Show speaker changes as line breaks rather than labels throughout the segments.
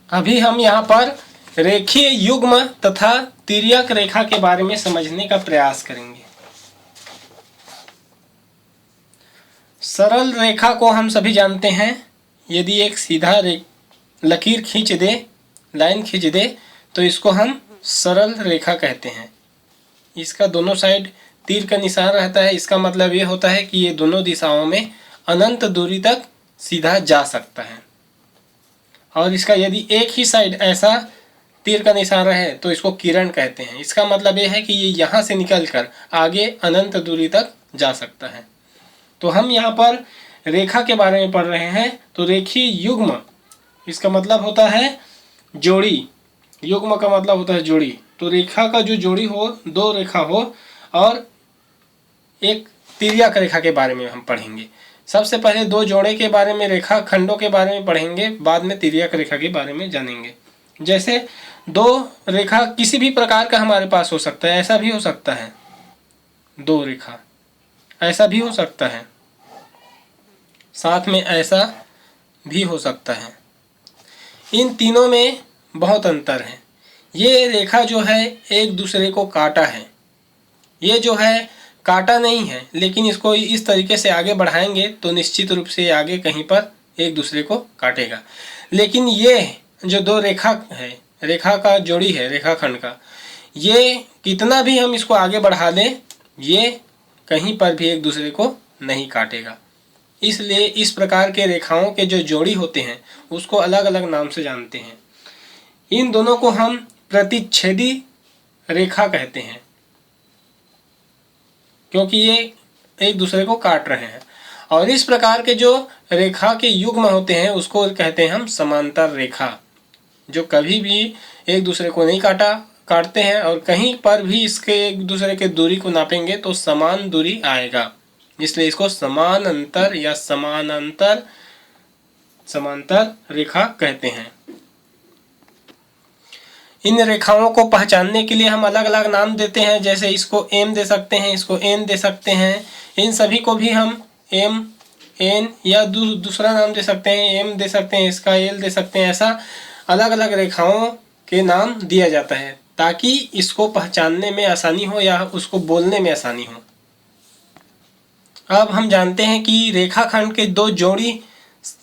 अभी हम यहाँ पर रेखीय युग्म तथा तिर्यक रेखा के बारे में समझने का प्रयास करेंगे। सरल रेखा को हम सभी जानते हैं, यदि एक सीधा लकीर खींच दे, लाइन खींच दे, तो इसको हम सरल रेखा कहते हैं। इसका दोनों साइड तीर का निशान रहता है। इसका मतलब ये होता है कि ये दोनों दिशाओं में अनंत दूरी तक सीधा जा सकता है। और इसका यदि एक ही साइड ऐसा तीर का निशान रहे तो इसको किरण कहते हैं। इसका मतलब ये है कि ये यहाँ से निकलकर आगे अनंत दूरी तक जा सकता है। तो हम यहाँ पर रेखा के बारे में पढ़ रहे हैं। तो रेखीय युग्म, इसका मतलब होता है जोड़ी। युग्म का मतलब होता है जोड़ी। तो रेखा का जो जोड़ी हो, दो रेखा हो, और एक तिर्यक रेखा के बारे में हम पढ़ेंगे। सबसे पहले दो जोड़े के बारे में, रेखा खंडों के बारे में पढ़ेंगे, बाद में तिर्यक रेखा के बारे में जानेंगे। जैसे दो रेखा किसी भी प्रकार का हमारे पास हो सकता है। ऐसा भी हो सकता है, दो रेखा ऐसा भी हो सकता है, साथ में ऐसा भी हो सकता है। इन तीनों में बहुत अंतर है। ये रेखा जो है एक दूसरे को काटा है, ये जो है काटा नहीं है, लेकिन इसको इस तरीके से आगे बढ़ाएंगे तो निश्चित रूप से आगे कहीं पर एक दूसरे को काटेगा। लेकिन ये जो दो रेखा है, रेखा का जोड़ी है, रेखाखंड का, ये कितना भी हम इसको आगे बढ़ा दें, ये कहीं पर भी एक दूसरे को नहीं काटेगा। इसलिए इस प्रकार के रेखाओं के जो जोड़ी होते हैं उसको अलग अलग नाम से जानते हैं। इन दोनों को हम प्रतिच्छेदी रेखा कहते हैं, क्योंकि ये एक दूसरे को काट रहे हैं। और इस प्रकार के जो रेखा के युग्म होते हैं उसको कहते हैं हम समांतर रेखा, जो कभी भी एक दूसरे को नहीं काटते हैं, और कहीं पर भी इसके एक दूसरे के दूरी को नापेंगे तो समान दूरी आएगा। इसलिए इसको समान अंतर या समांतर रेखा कहते हैं। इन रेखाओं को पहचानने के लिए हम अलग अलग नाम देते हैं। जैसे इसको एम दे सकते हैं, इसको एन दे सकते हैं। इन सभी को भी हम एम, एन या दूसरा नाम दे सकते हैं, एम दे सकते हैं, इसका एल दे सकते हैं। ऐसा अलग अलग रेखाओं के नाम दिया जाता है ताकि इसको पहचानने में आसानी हो या उसको बोलने में आसानी हो। अब हम जानते हैं कि रेखाखंड के दो जोड़ी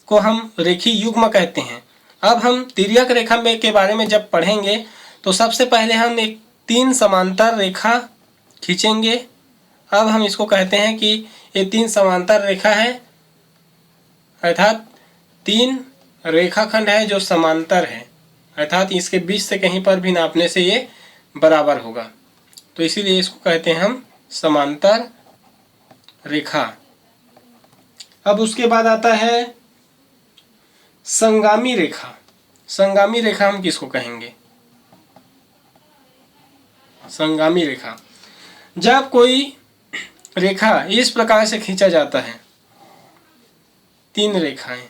को हम रेखीय युग्म कहते हैं। अब हम तिर्यक रेखा में के बारे में जब पढ़ेंगे तो सबसे पहले हम एक तीन समांतर रेखा खींचेंगे। अब हम इसको कहते हैं कि ये तीन समांतर रेखा है, अर्थात तीन रेखाखंड है जो समांतर है, अर्थात इसके बीच से कहीं पर भी नापने से ये बराबर होगा। तो इसीलिए इसको कहते हैं हम समांतर रेखा। अब उसके बाद आता है संगामी रेखा। संगामी रेखा हम किसको कहेंगे? संगामी रेखा, जब कोई रेखा इस प्रकार से खींचा जाता है, तीन रेखाएं,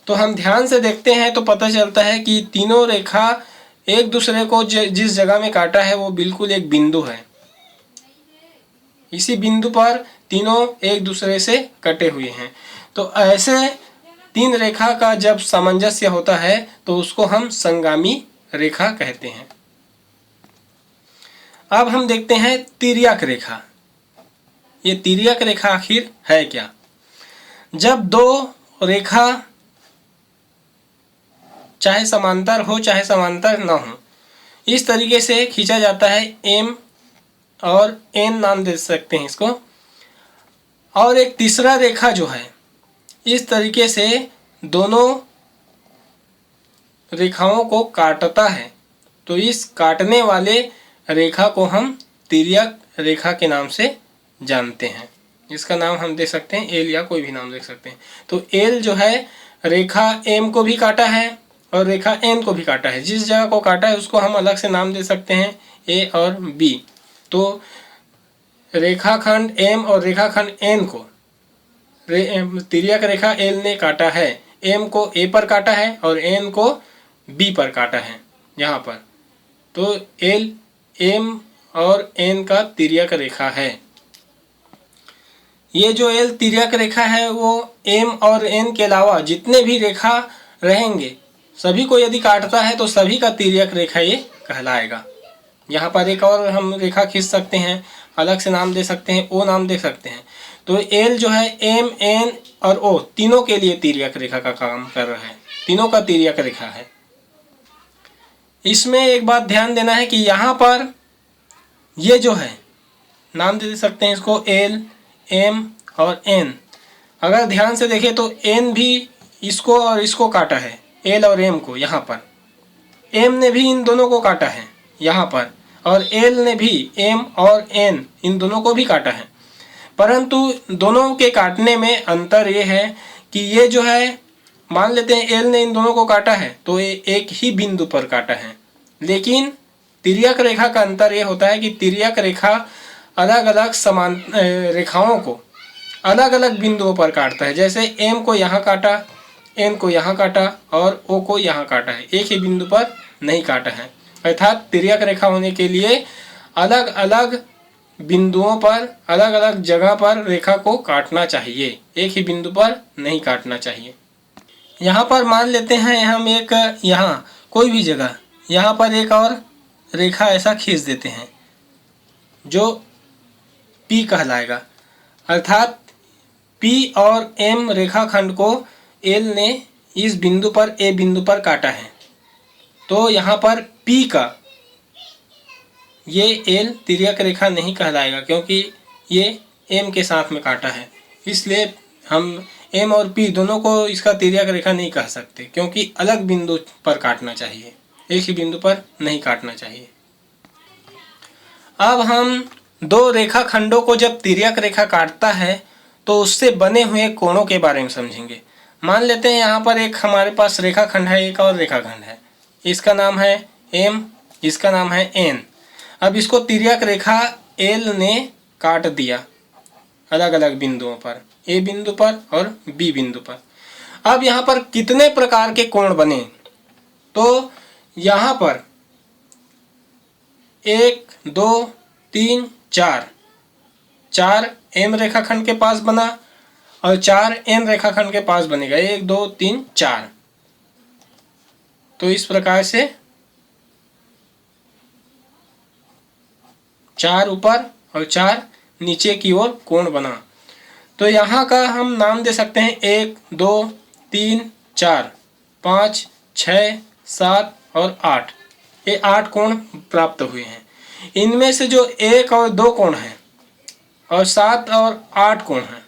तो हम ध्यान से देखते हैं तो पता चलता है कि तीनों रेखा एक दूसरे को जिस जगह में काटा है वो बिल्कुल एक बिंदु है। इसी बिंदु पर तीनों एक दूसरे से कटे हुए हैं। तो ऐसे तीन रेखा का जब सामंजस्य होता है तो उसको हम संगामी रेखा कहते हैं। अब हम देखते हैं तिर्यक रेखा। ये तिर्यक रेखा आखिर है क्या? जब दो रेखा चाहे समांतर हो चाहे समांतर न हो, इस तरीके से खींचा जाता है। एम और एन नाम दे सकते हैं इसको। और एक तीसरा रेखा जो है इस तरीके से दोनों रेखाओं को काटता है, तो इस काटने वाले रेखा को हम तिर्यक रेखा के नाम से जानते हैं। इसका नाम हम दे सकते हैं एल या कोई भी नाम दे सकते हैं। तो एल जो है रेखा एम को भी काटा है और रेखा एन को भी काटा है। जिस जगह को काटा है उसको हम अलग से नाम दे सकते हैं ए और बी। तो रेखाखंड एम और रेखाखंड एन को तिर्यक रेखा एल ने काटा है। एम को ए पर काटा है और एन को बी पर काटा है यहाँ पर। तो एल एम और एन का तिर्यक रेखा है। ये जो एल तिर्यक रेखा है वो एम और एन के अलावा जितने भी रेखा रहेंगे सभी को यदि काटता है तो सभी का तिर्यक रेखा ये कहलाएगा। यहाँ पर एक और हम रेखा खींच सकते हैं, अलग से नाम दे सकते हैं, ओ नाम दे सकते हैं। तो एल जो है एम एन और ओ तीनों के लिए तिर्यक रेखा का काम कर रहा है, तीनों का तिर्यक रेखा है। इसमें एक बात ध्यान देना है कि यहाँ पर ये जो है नाम दे सकते हैं इसको एल एम और एन। अगर ध्यान से देखें तो एन भी इसको और इसको काटा है, एल और एम को। यहाँ पर एम ने भी इन दोनों को काटा है यहाँ पर, और एल ने भी एम और एन इन दोनों को भी काटा है। परंतु दोनों के काटने में अंतर ये है कि ये जो है, मान लेते हैं एल ने इन दोनों को काटा है तो ये एक ही बिंदु पर काटा है, लेकिन तिर्यक रेखा का अंतर ये होता है कि तिर्यक रेखा अलग अलग समान रेखाओं को अलग अलग बिंदुओं पर काटता है। जैसे एम को यहाँ काटा, एन को यहाँ काटा और ओ को यहाँ काटा है, एक ही बिंदु पर नहीं काटा है। अर्थात तिर्यक रेखा होने के लिए अलग अलग बिंदुओं पर अलग अलग जगह पर रेखा को काटना चाहिए, एक ही बिंदु पर नहीं काटना चाहिए। यहाँ पर मान लेते हैं हम एक, यहाँ कोई भी जगह यहाँ पर एक और रेखा ऐसा खींच देते हैं जो P कहलाएगा। अर्थात P और M रेखाखंड को L ने इस बिंदु पर A बिंदु पर काटा है, तो यहाँ पर P का ये L तिर्यक रेखा नहीं कहलाएगा, क्योंकि ये M के साथ में काटा है। इसलिए हम M और P दोनों को इसका तिर्यक रेखा नहीं कह सकते, क्योंकि अलग बिंदु पर काटना चाहिए, एक ही बिंदु पर नहीं काटना चाहिए। अब हम दो रेखाखंडों को जब तिर्यक रेखा काटता है तो उससे बने हुए कोणों के बारे में समझेंगे। मान लेते हैं यहाँ पर एक हमारे पास रेखाखंड है, एक और रेखाखंड है, इसका नाम है M, इसका नाम है N। अब इसको तिर्यक रेखा L ने काट दिया अलग अलग बिंदुओं पर, A बिंदु पर और B बिंदु पर। अब यहाँ पर कितने प्रकार के कोण बने, तो यहाँ पर 1 2 3 4, 4 M रेखाखंड के पास बना और 4 N रेखाखंड के पास बनेगा, 1 2 3 4। तो इस प्रकार से 4 ऊपर और 4 नीचे की ओर कोण बना। तो यहाँ का हम नाम दे सकते हैं 1 2 3 4 5 6 7 और 8। ये 8 कोण प्राप्त हुए हैं। इनमें से जो 1 और 2 कोण हैं और 7 और 8 कोण हैं,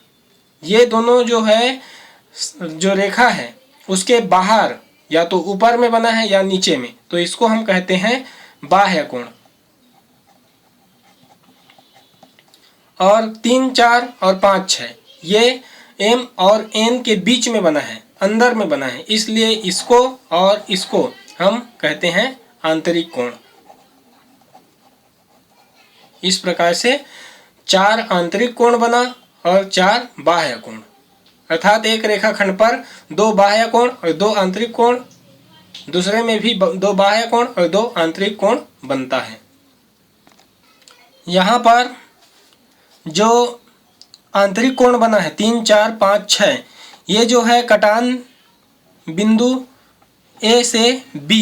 ये दोनों जो है, जो रेखा है उसके बाहर या तो ऊपर में बना है या नीचे में, तो इसको हम कहते हैं बाह्य कोण। और 3 4 और 5 6 ये M और N के बीच में बना है, अंदर में बना है, इसलिए इसको और इसको हम कहते हैं आंतरिक कोण। इस प्रकार से 4 आंतरिक कोण बना और 4 बाह्य कोण। अर्थात एक रेखाखंड पर 2 बाह्य कोण और 2 आंतरिक कोण, दूसरे में भी 2 बाह्य कोण और 2 आंतरिक कोण बनता है। यहाँ पर जो आंतरिक कोण बना है 3 4 5 6, ये जो है कटान बिंदु A से B,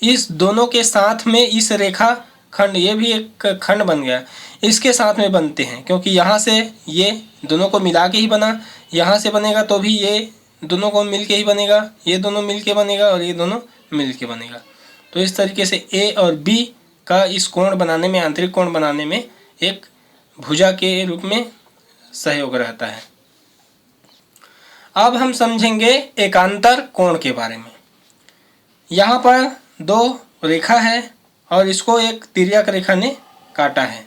इस दोनों के साथ में इस रेखा खंड, ये भी एक खंड बन गया, इसके साथ में बनते हैं, क्योंकि यहाँ से ये दोनों को मिला के ही बना, यहाँ से बनेगा तो भी ये दोनों को मिल के ही बनेगा, ये दोनों मिल के बनेगा और ये दोनों मिल के बनेगा। तो इस तरीके से A और B का इस कोण बनाने में, आंतरिक कोण बनाने में एक भुजा के रूप में सहयोग रहता है। अब हम समझेंगे एकांतर कोण के बारे में। यहाँ पर 2 रेखा है और इसको एक तिर्यक रेखा ने काटा है,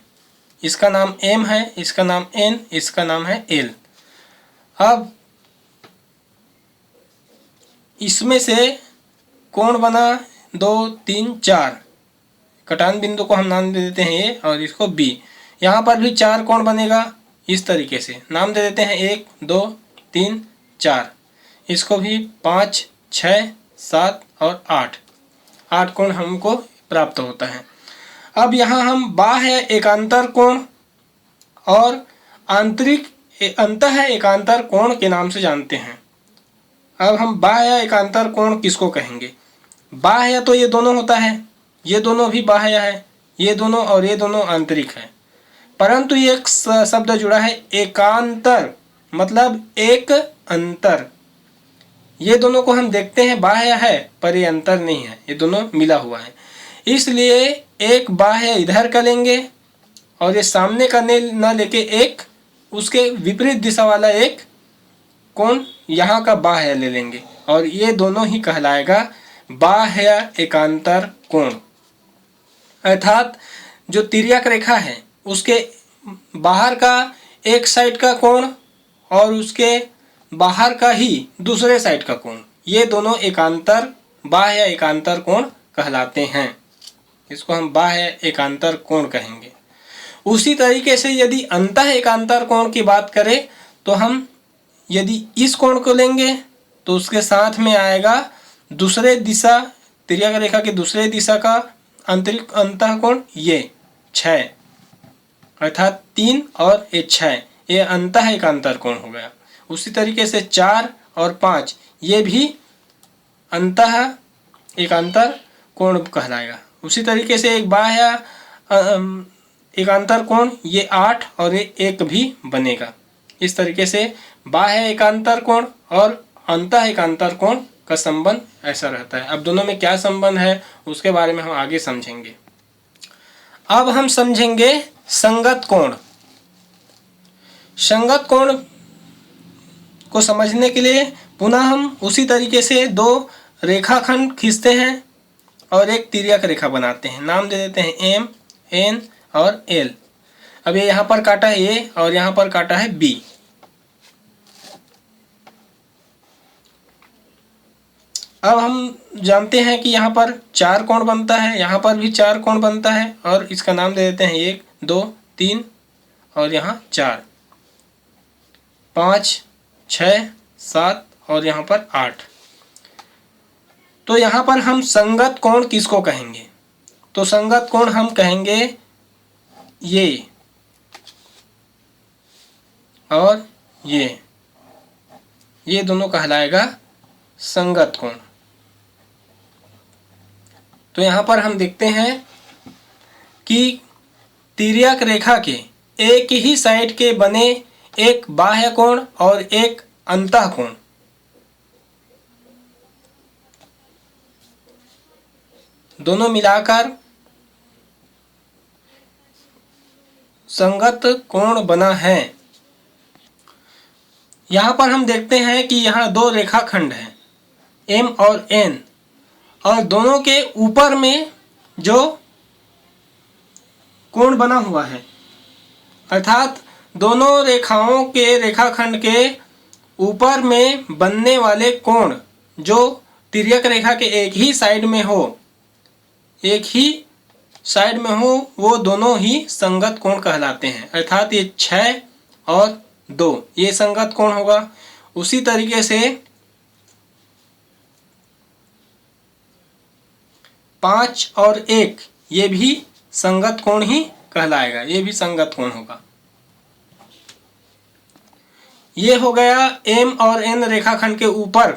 इसका नाम M है, इसका नाम N, इसका नाम है L। अब इसमें से कोण बना 2 3 4, कटान बिंदु को हम नाम दे देते हैं A और इसको B। यहाँ पर भी 4 कोण बनेगा, इस तरीके से नाम दे देते हैं 1 2 3 4, इसको भी 5 6 7 और 8 कोण हमको प्राप्त होता है। अब यहाँ हम बाह्य एकांतर कोण और आंतरिक अंतः एकांतर कोण के नाम से जानते हैं। अब हम बाह्य एकांतर कोण किसको कहेंगे? बाह्य तो ये दोनों होता है, ये दोनों भी बाह्य है, ये दोनों और ये दोनों आंतरिक है। परंतु ये एक शब्द जुड़ा है एकांतर, मतलब एक अंतर। ये दोनों को हम देखते हैं बाह्य है, पर ये अंतर नहीं है, ये दोनों मिला हुआ है। इसलिए एक बाह्य इधर का लेंगे और ये सामने का न लेके एक उसके विपरीत दिशा वाला एक कोण यहाँ का बाह्य ले लेंगे और ये दोनों ही कहलाएगा बाह्य एकांतर कोण। अर्थात जो तिर्यक रेखा है उसके बाहर का एक साइड का कोण और उसके बाहर का ही दूसरे साइड का कोण, ये दोनों एकांतर बाह्य एकांतर कोण कहलाते हैं। इसको हम बाह्य एकांतर कोण कहेंगे। उसी तरीके से यदि अंतः एकांतर कोण की बात करें तो हम यदि इस कोण को लेंगे तो उसके साथ में आएगा दूसरे दिशा, तिर्यक रेखा की दूसरे दिशा का आंतरिक अंतः कोण, ये 6, अर्थात 3 और ये 6, ये अंतः एकांतर कोण हो गया। उसी तरीके से 4 और 5 ये भी अंतः एकांतर कोण कहलाएगा। उसी तरीके से एक बाह्य एकांतर कोण ये 8 और ये 1 भी बनेगा। इस तरीके से बाह्य एकांतर कोण और अंतः एकांतर कोण का संबंध ऐसा रहता है। अब दोनों में क्या संबंध है उसके बारे में हम आगे समझेंगे। अब हम समझेंगे संगत कोण। संगत कोण को समझने के लिए पुनः हम उसी तरीके से 2 रेखाखंड खींचते हैं और एक तिर्यक रेखा बनाते हैं। नाम दे देते हैं M, N और L। अब ये यहाँ पर काटा है A और यहाँ पर काटा है B। अब हम जानते हैं कि यहाँ पर 4 कोण बनता है, यहाँ पर भी 4 कोण बनता है और इसका नाम दे देते हैं 1, 2, 3 और यहाँ 4, 5, 6, 7 और यहाँ पर 8। तो यहाँ पर हम संगत कोण किसको कहेंगे? तो संगत कोण हम कहेंगे ये और ये दोनों कहलाएगा संगत कोण। तो यहाँ पर हम देखते हैं कि तिर्यक रेखा के एक ही साइड के बने एक बाह्य कोण और एक अंतः कोण, दोनों मिलाकर संगत कोण बना है। यहाँ पर हम देखते हैं कि यहाँ 2 रेखाखंड हैं M और N और दोनों के ऊपर में जो कोण बना हुआ है, अर्थात दोनों रेखाओं के रेखाखंड के ऊपर में बनने वाले कोण जो तिर्यक रेखा के एक ही साइड में हो, वो दोनों ही संगत कोण कहलाते हैं। अर्थात ये 6 और 2 ये संगत कोण होगा। उसी तरीके से 5 और 1 ये भी संगत कोण ही कहलाएगा, ये भी संगत कोण होगा। ये हो गया M और N रेखाखंड के ऊपर।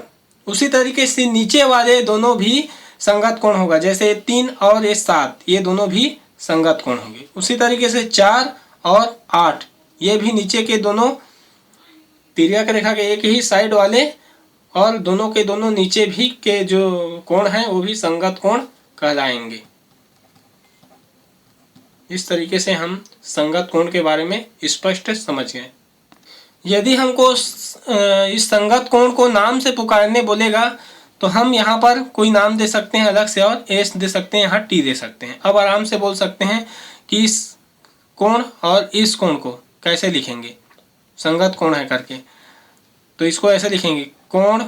उसी तरीके से नीचे वाले दोनों भी संगत कोण होगा, जैसे 3 और 7 ये दोनों भी संगत कोण होंगे। उसी तरीके से 4 और 8 ये भी नीचे के दोनों तिर्यक रेखा के एक ही साइड वाले और दोनों के दोनों नीचे भी के जो कोण हैं वो भी संगत कोण कहलाएंगे। इस तरीके से हम संगत कोण के बारे में स्पष्ट समझ गए। यदि हमको इस संगत कोण को नाम से पुकारने बोलेगा तो हम यहाँ पर कोई नाम दे सकते हैं अलग से और एस दे सकते हैं, यहाँ टी दे सकते हैं। अब आराम से बोल सकते हैं कि इस कोण और इस कोण को कैसे लिखेंगे, संगत कोण है करके। तो इसको ऐसे लिखेंगे, कोण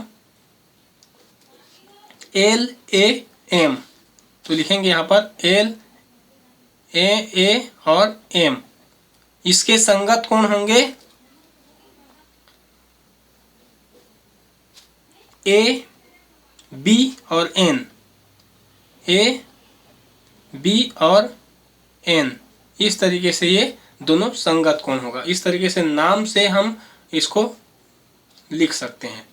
एल ए एम। तो लिखेंगे यहाँ पर एल ए और एम। इसके संगत कोण होंगे ए बी और एन, ए बी और एन। इस तरीके से ये दोनों संगत कोण होगा। इस तरीके से नाम से हम इसको लिख सकते हैं।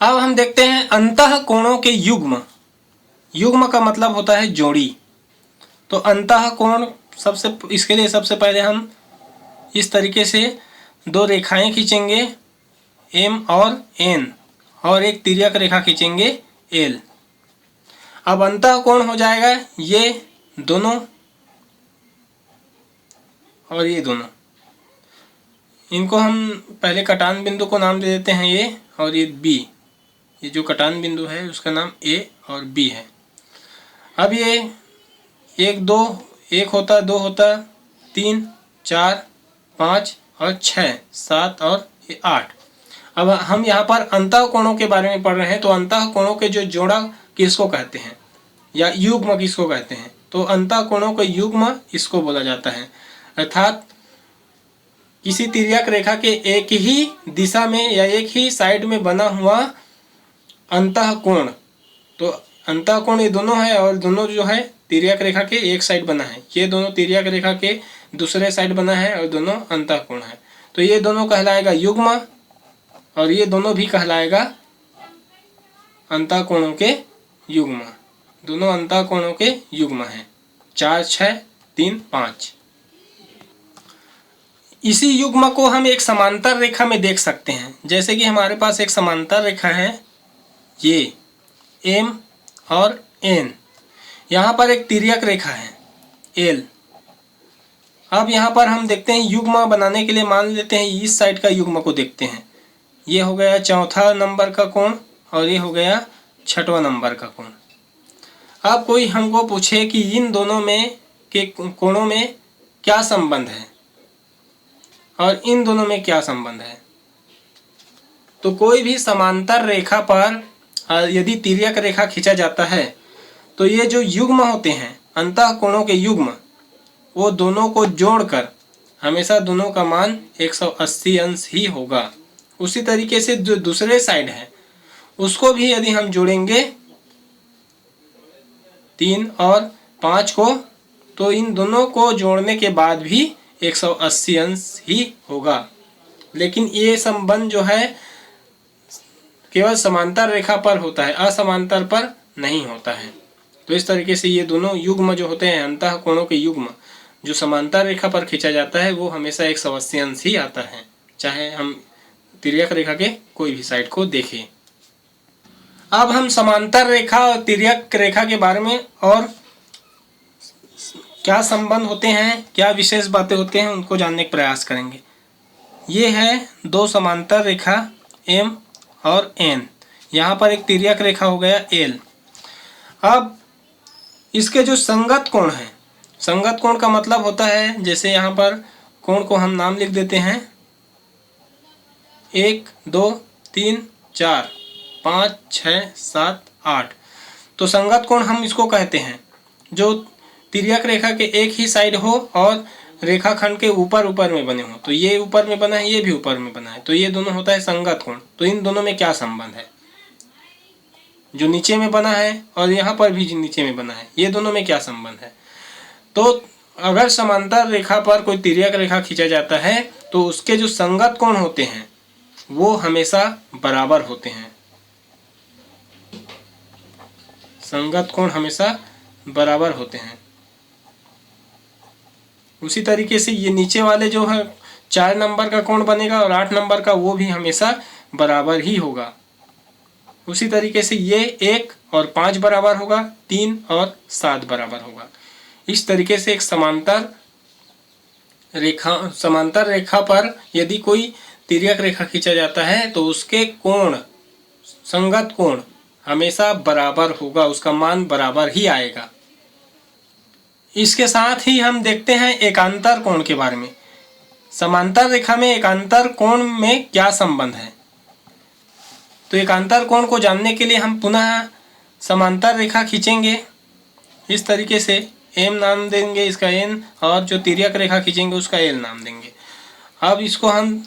अब हम देखते हैं अंतः कोणों के युग्म। युग्म का मतलब होता है जोड़ी। तो अंतः कोण इसके लिए सबसे पहले हम इस तरीके से दो रेखाएं खींचेंगे M और N और एक तिर्यक रेखा खींचेंगे L। अब अंतः कोण हो जाएगा ये दोनों और ये दोनों। इनको हम पहले कटान बिंदु को नाम दे देते हैं A और ये B। ये जो कटान बिंदु है उसका नाम A और B है। अब ये 1 2 1 होता, 2 होता, 3 4 5 और 6 7 और 8। अब हम यहाँ पर अंतः कोणों के बारे में पढ़ रहे हैं। तो अंतः कोणों के जो जोड़ा किसको कहते हैं या युग्म किसको कहते हैं? तो अंतः कोणों का युग्म इसको बोला जाता है। अर्थात किसी तिर्यक रेखा के एक ही दिशा में या एक ही साइड में बना हुआ अंतः कोण। तो अंतः कोण ये दोनों है और दोनों जो है तिर्यक रेखा के एक साइड बना है। ये दोनों तिर्यक रेखा के दूसरे साइड बना है और दोनों अंतः कोण है। तो ये दोनों कहलाएगा युग्म और ये दोनों भी कहलाएगा अंतः कोणों के युग्म। दोनों अंतः कोणों के युग्म हैं। 4 6 3 5। इसी युग्म को हम एक समांतर रेखा में देख सकते हैं। जैसे कि हमारे पास एक समांतर रेखा है ये M और N। यहाँ पर एक तिर्यक रेखा है L। अब यहाँ पर हम देखते हैं युग्म बनाने के लिए मान लेते हैं इस साइड का युग्म को देखते हैं। ये हो गया चौथा नंबर का कोण और ये हो गया छठवां नंबर का कोण। अब कोई हमको पूछे कि इन दोनों में के कोणों में क्या संबंध है और इन दोनों में क्या संबंध है। तो कोई भी समांतर रेखा पर यदि तिर्यक रेखा खींचा जाता है तो ये जो युग्म होते हैं अंतः कोणों के युग्म, वो दोनों को जोड़कर हमेशा दोनों का मान 180 अंश ही होगा। उसी तरीके से जो दूसरे साइड है उसको भी यदि हम जोड़ेंगे 3 और 5 को, तो इन दोनों को जोड़ने के बाद भी 180 अंश ही होगा। लेकिन ये संबंध जो है केवल समांतर रेखा पर होता है, असमांतर पर नहीं होता है। तो इस तरीके से ये दोनों युग्म जो होते हैं अंतः कोणों के युग्म जो समांतर रेखा पर खींचा जाता है वो हमेशा 180 अंश ही आता है, चाहे हम तिर्यक रेखा के कोई भी साइड को देखें। अब हम समांतर रेखा और तिर्यक रेखा के बारे में और क्या संबंध होते हैं, क्या विशेष बातें होते हैं, उनको जानने का प्रयास करेंगे। ये है दो समांतर रेखा M और N। यहाँ पर एक तिर्यक रेखा हो गया L। अब इसके जो संगत कोण है, संगत कोण का मतलब होता है जैसे यहाँ पर कोण को हम नाम लिख देते हैं 1 2 3 4 5 6 7 8। तो संगत कोण हम इसको कहते हैं जो तिर्यक रेखा के एक ही साइड हो और रेखाखंड के ऊपर ऊपर में बने हो। तो ये ऊपर में बना है, ये भी ऊपर में बना है, तो ये दोनों होता है संगत कोण। तो इन दोनों में क्या संबंध है? जो नीचे में बना है और यहाँ पर भी नीचे में बना है, ये दोनों में क्या संबंध है? तो अगर समांतर रेखा पर कोई तिर्यक रेखा खींचा जाता है तो उसके जो संगत कोण होते हैं वो हमेशा बराबर होते हैं। संगत कोण हमेशा बराबर होते हैं। उसी तरीके से ये नीचे वाले जो है 4 नंबर का कोण बनेगा और 8 नंबर का, वो भी हमेशा बराबर ही होगा। उसी तरीके से ये 1 और 5 बराबर होगा, 3 और 7 बराबर होगा। इस तरीके से एक समांतर रेखा पर यदि कोई तिर्यक रेखा खींचा जाता है तो उसके कोण, संगत कोण हमेशा बराबर होगा, उसका मान बराबर ही आएगा। इसके साथ ही हम देखते हैं एकांतर कोण के बारे में। समांतर रेखा में एकांतर कोण में क्या संबंध है? तो एकांतर कोण को जानने के लिए हम पुनः समांतर रेखा खींचेंगे। इस तरीके से M नाम देंगे इसका N और जो तिर्यक रेखा खींचेंगे उसका L नाम देंगे। अब इसको हम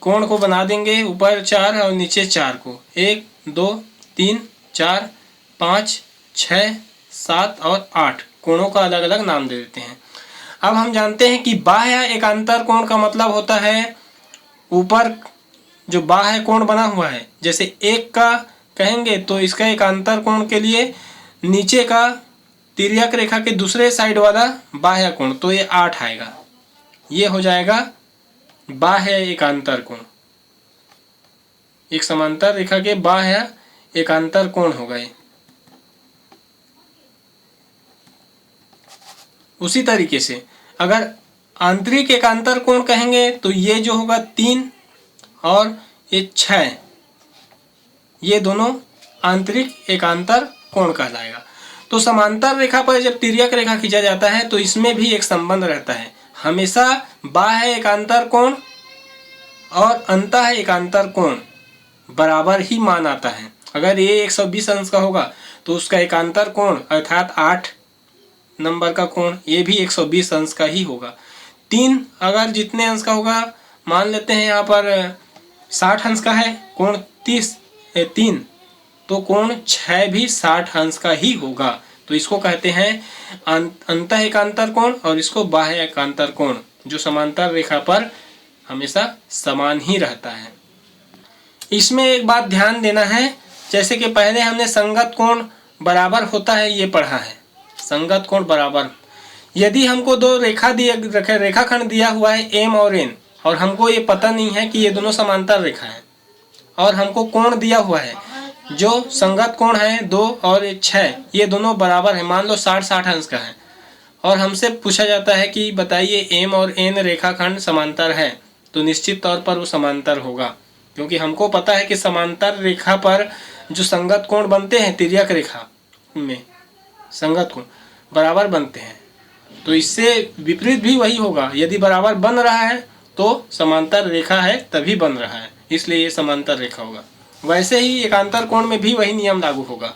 कोण को बना देंगे ऊपर 4 और नीचे 4 को 1 2 3 4 5 6 7 और 8 कोणों का अलग अलग नाम दे देते हैं। अब हम जानते हैं कि बाह्य एकांतर कोण का मतलब होता है ऊपर जो बाह्य कोण बना हुआ है, जैसे एक का कहेंगे तो इसका एकांतर कोण के लिए नीचे का तिर्यक रेखा के दूसरे साइड वाला बाह्य कोण, तो ये 8 आएगा। ये हो जाएगा बाह्य एकांतर कोण। एक समांतर रेखा के बाह्य एकांतर कोण हो गए। उसी तरीके से अगर आंतरिक एकांतर कोण कहेंगे तो ये जो होगा 3 और ये 6, ये दोनों आंतरिक एकांतर कोण कहलाएगा। तो समांतर रेखा पर जब तिर्यक रेखा खींचा जाता है तो इसमें भी एक संबंध रहता है। हमेशा बाह्य एकांतर कोण और अंतः एकांतर कोण बराबर ही मान आता है। अगर ये 120 अंश का होगा तो उसका एकांतर कोण अर्थात 8 नंबर का कोण ये भी 120 अंश का ही होगा। 3 अगर जितने अंश का होगा, मान लेते हैं यहाँ पर 60 अंश का है कोण 3, तो कोण 6 भी 60 अंश का ही होगा। तो इसको कहते हैं अंतः एकांतर कोण और इसको बाह्य एकांतर कोण, जो समांतर रेखा पर हमेशा समान ही रहता है। इसमें एक बात ध्यान देना है, जैसे कि पहले हमने संगत कोण बराबर होता है ये पढ़ा है। संगत कोण बराबर, यदि हमको दो रेखाखंड दिया हुआ है M और N और हमको ये पता नहीं है कि ये दोनों समांतर रेखा है, और हमको कोण दिया हुआ है जो संगत कोण है 2 और 6, ये दोनों बराबर है, मान लो 60-60 अंश का है, और हमसे पूछा जाता है कि बताइए M और N रेखाखंड समांतर है, तो निश्चित तौर पर वो समांतर होगा, क्योंकि हमको पता है कि समांतर रेखा पर जो संगत कोण बनते हैं तिर्यक रेखा में संगत कोण बराबर बनते हैं। तो इससे विपरीत भी वही होगा, यदि बराबर बन रहा है तो समांतर रेखा है तभी बन रहा है, इसलिए ये समांतर रेखा होगा। वैसे ही एकांतर कोण में भी वही नियम लागू होगा।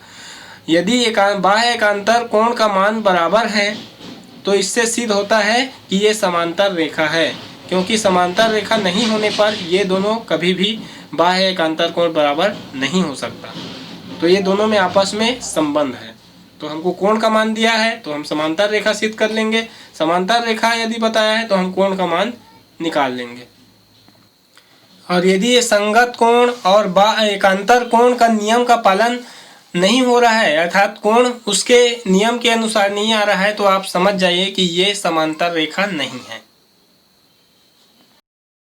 यदि बाह्य एकांतर कोण का मान बराबर है तो इससे सिद्ध होता है कि ये समांतर रेखा है, क्योंकि समांतर रेखा नहीं होने पर ये दोनों कभी भी बाह्य एकांतर कोण बराबर नहीं हो सकता। तो ये दोनों में आपस में संबंध है। तो हमको कोण का मान दिया है तो हम समांतर रेखा सिद्ध कर लेंगे, समांतर रेखा यदि बताया है तो हम कोण का मान निकाल लेंगे। और यदि ये संगत कोण और एकांतर कोण का नियम का पालन नहीं हो रहा है, अर्थात कोण उसके नियम के अनुसार नहीं आ रहा है, तो आप समझ जाइए कि ये समांतर रेखा नहीं है।